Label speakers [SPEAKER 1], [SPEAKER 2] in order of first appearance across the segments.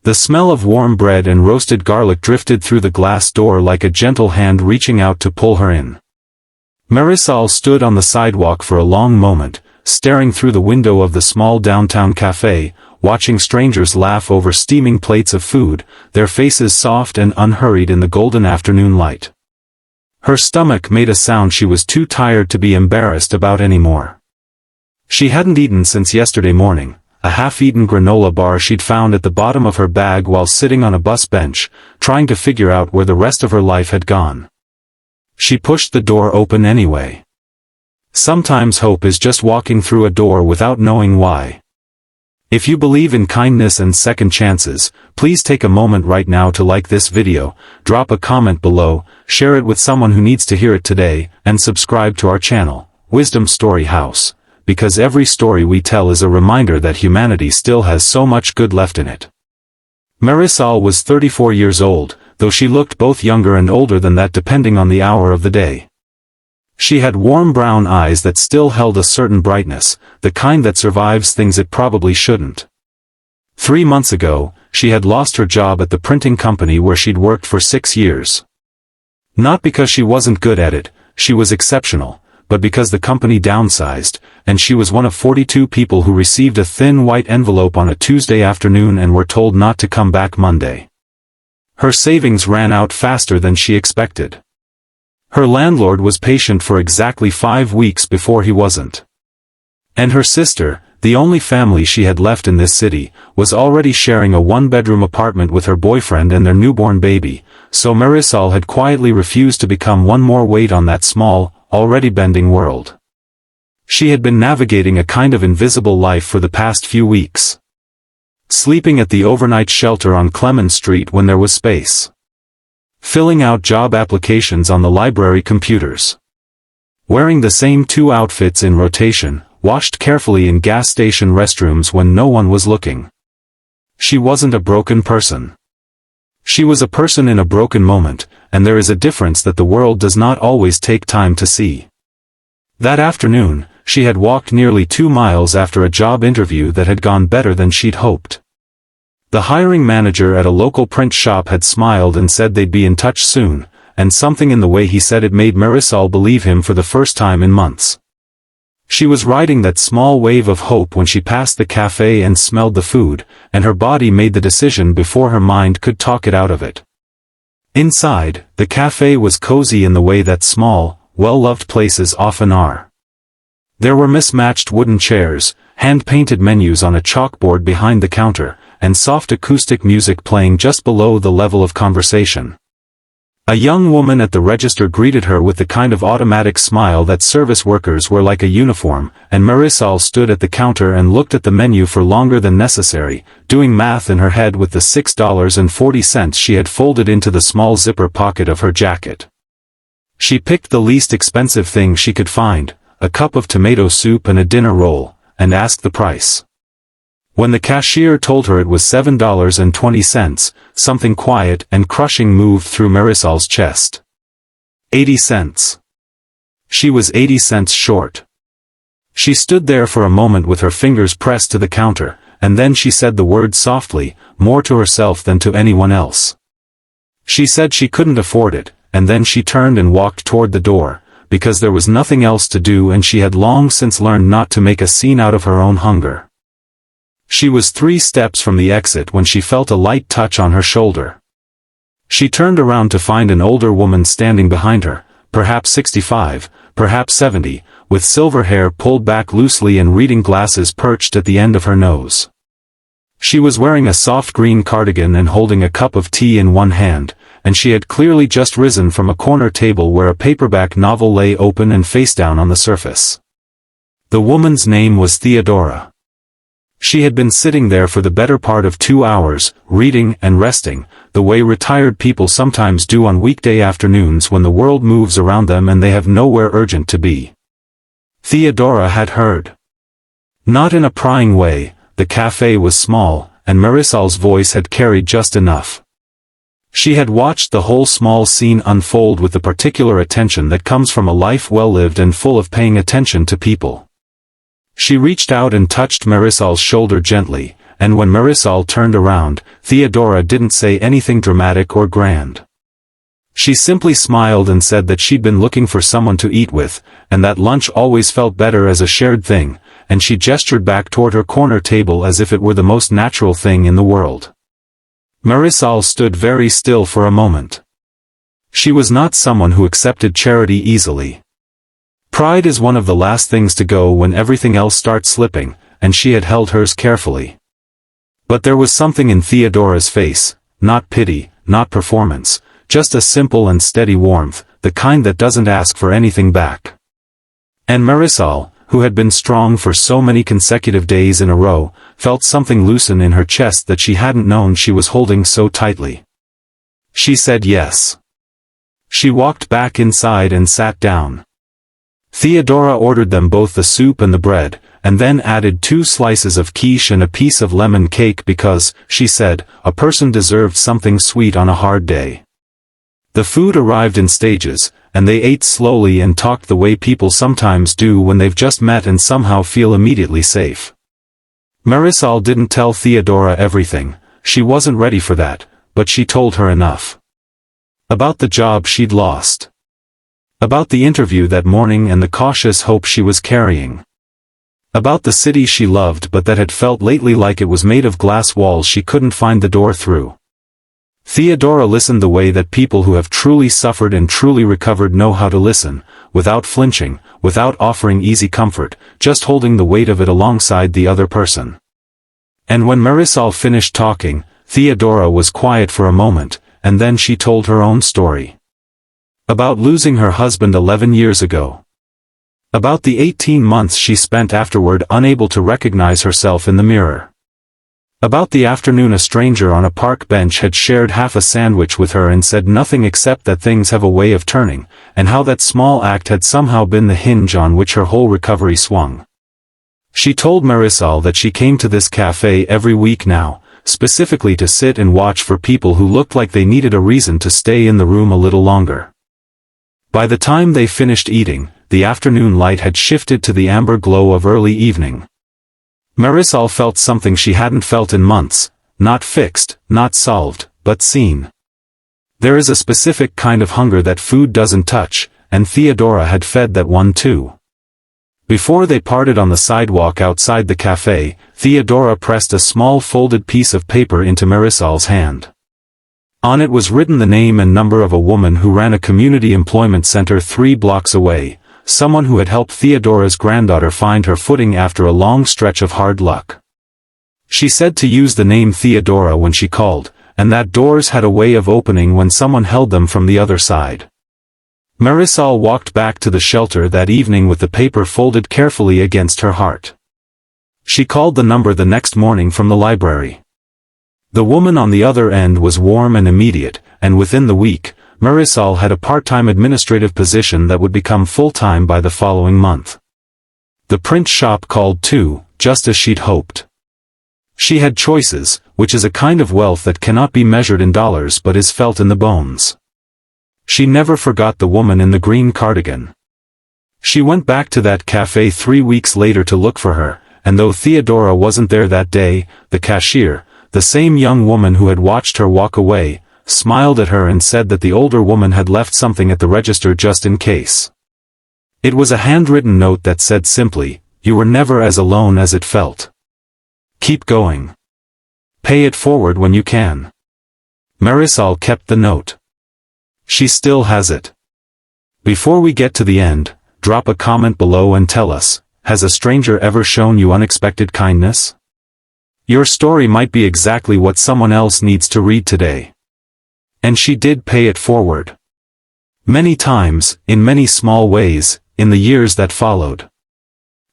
[SPEAKER 1] The smell of warm bread and roasted garlic drifted through the glass door like a gentle hand reaching out to pull her in. Marisol stood on the sidewalk for a long moment, staring through the window of the small downtown cafe, watching strangers laugh over steaming plates of food, their faces soft and unhurried in the golden afternoon light. Her stomach made a sound she was too tired to be embarrassed about anymore. She hadn't eaten since yesterday morning, a half-eaten granola bar she'd found at the bottom of her bag while sitting on a bus bench, trying to figure out where the rest of her life had gone. She pushed the door open anyway. Sometimes hope is just walking through a door without knowing why. If you believe in kindness and second chances, please take a moment right now to like this video, drop a comment below, share it with someone who needs to hear it today, and subscribe to our channel, Wisdom Story House, because every story we tell is a reminder that humanity still has so much good left in it. Marisol was 34 years old, though she looked both younger and older than that depending on the hour of the day. She had warm brown eyes that still held a certain brightness, the kind that survives things it probably shouldn't. 3 months ago, she had lost her job at the printing company where she'd worked for 6 years. Not because she wasn't good at it, she was exceptional, but because the company downsized, and she was one of 42 people who received a thin white envelope on a Tuesday afternoon and were told not to come back Monday. Her savings ran out faster than she expected. Her landlord was patient for exactly 5 weeks before he wasn't. And her sister, the only family she had left in this city, was already sharing a 1-bedroom apartment with her boyfriend and their newborn baby, so Marisol had quietly refused to become one more weight on that small, already bending world. She had been navigating a kind of invisible life for the past few weeks. Sleeping at the overnight shelter on Clemens Street when there was space. Filling out job applications on the library computers. Wearing the same 2 outfits in rotation, washed carefully in gas station restrooms when no one was looking. She wasn't a broken person. She was a person in a broken moment, and there is a difference that the world does not always take time to see. That afternoon, she had walked nearly 2 miles after a job interview that had gone better than she'd hoped. The hiring manager at a local print shop had smiled and said they'd be in touch soon, and something in the way he said it made Marisol believe him for the first time in months. She was riding that small wave of hope when she passed the cafe and smelled the food, and her body made the decision before her mind could talk it out of it. Inside, the cafe was cozy in the way that small, well-loved places often are. There were mismatched wooden chairs, hand-painted menus on a chalkboard behind the counter, and soft acoustic music playing just below the level of conversation. A young woman at the register greeted her with the kind of automatic smile that service workers wear like a uniform, and Marisol stood at the counter and looked at the menu for longer than necessary, doing math in her head with the $6.40 she had folded into the small zipper pocket of her jacket. She picked the least expensive thing she could find, a cup of tomato soup and a dinner roll, and asked the price. When the cashier told her it was $7.20, something quiet and crushing moved through Marisol's chest. 80 cents. She was 80 cents short. She stood there for a moment with her fingers pressed to the counter, and then she said the word softly, more to herself than to anyone else. She said she couldn't afford it, and then she turned and walked toward the door, because there was nothing else to do and she had long since learned not to make a scene out of her own hunger. She was 3 steps from the exit when she felt a light touch on her shoulder. She turned around to find an older woman standing behind her, perhaps 65, perhaps 70, with silver hair pulled back loosely and reading glasses perched at the end of her nose. She was wearing a soft green cardigan and holding a cup of tea in one hand, and she had clearly just risen from a corner table where a paperback novel lay open and face down on the surface. The woman's name was Theodora. She had been sitting there for the better part of 2 hours, reading and resting, the way retired people sometimes do on weekday afternoons when the world moves around them and they have nowhere urgent to be. Theodora had heard. Not in a prying way, the cafe was small, and Marisol's voice had carried just enough. She had watched the whole small scene unfold with the particular attention that comes from a life well lived and full of paying attention to people. She reached out and touched Marisol's shoulder gently, and when Marisol turned around, Theodora didn't say anything dramatic or grand. She simply smiled and said that she'd been looking for someone to eat with, and that lunch always felt better as a shared thing, and she gestured back toward her corner table as if it were the most natural thing in the world. Marisol stood very still for a moment. She was not someone who accepted charity easily. Pride is one of the last things to go when everything else starts slipping, and she had held hers carefully. But there was something in Theodora's face, not pity, not performance, just a simple and steady warmth, the kind that doesn't ask for anything back. And Marisol, who had been strong for so many consecutive days in a row, felt something loosen in her chest that she hadn't known she was holding so tightly. She said yes. She walked back inside and sat down. Theodora ordered them both the soup and the bread, and then added 2 slices of quiche and a piece of lemon cake because, she said, a person deserved something sweet on a hard day. The food arrived in stages, and they ate slowly and talked the way people sometimes do when they've just met and somehow feel immediately safe. Marisol didn't tell Theodora everything, she wasn't ready for that, but she told her enough. About the job she'd lost. About the interview that morning and the cautious hope she was carrying. About the city she loved but that had felt lately like it was made of glass walls she couldn't find the door through. Theodora listened the way that people who have truly suffered and truly recovered know how to listen, without flinching, without offering easy comfort, just holding the weight of it alongside the other person. And when Marisol finished talking, Theodora was quiet for a moment, and then she told her own story. About losing her husband 11 years ago. About the 18 months she spent afterward unable to recognize herself in the mirror. About the afternoon a stranger on a park bench had shared half a sandwich with her and said nothing except that things have a way of turning, and how that small act had somehow been the hinge on which her whole recovery swung. She told Marisol that she came to this cafe every week now, specifically to sit and watch for people who looked like they needed a reason to stay in the room a little longer. By the time they finished eating, the afternoon light had shifted to the amber glow of early evening. Marisol felt something she hadn't felt in months, not fixed, not solved, but seen. There is a specific kind of hunger that food doesn't touch, and Theodora had fed that one too. Before they parted on the sidewalk outside the cafe, Theodora pressed a small folded piece of paper into Marisol's hand. On it was written the name and number of a woman who ran a community employment center 3 blocks away, someone who had helped Theodora's granddaughter find her footing after a long stretch of hard luck. She said to use the name Theodora when she called, and that doors had a way of opening when someone held them from the other side. Marisol walked back to the shelter that evening with the paper folded carefully against her heart. She called the number the next morning from the library. The woman on the other end was warm and immediate, and within the week, Marisol had a part-time administrative position that would become full-time by the following month. The print shop called too, just as she'd hoped. She had choices, which is a kind of wealth that cannot be measured in dollars but is felt in the bones. She never forgot the woman in the green cardigan. She went back to that cafe 3 weeks later to look for her, and though Theodora wasn't there that day, the cashier, the same young woman who had watched her walk away, smiled at her and said that the older woman had left something at the register just in case. It was a handwritten note that said simply, "You were never as alone as it felt. Keep going. Pay it forward when you can." Marisol kept the note. She still has it. Before we get to the end, drop a comment below and tell us, has a stranger ever shown you unexpected kindness? Your story might be exactly what someone else needs to read today. And she did pay it forward. Many times, in many small ways, in the years that followed.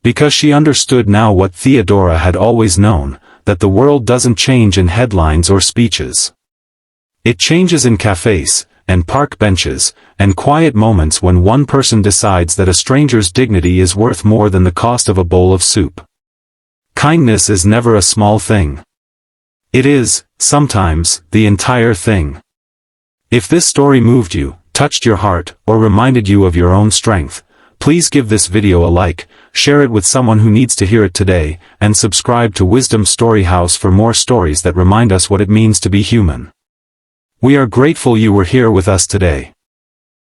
[SPEAKER 1] Because she understood now what Theodora had always known, that the world doesn't change in headlines or speeches. It changes in cafes, and park benches, and quiet moments when one person decides that a stranger's dignity is worth more than the cost of a bowl of soup. Kindness is never a small thing. It is, sometimes, the entire thing. If this story moved you, touched your heart, or reminded you of your own strength, please give this video a like, share it with someone who needs to hear it today, and subscribe to Wisdom Story House for more stories that remind us what it means to be human. We are grateful you were here with us today.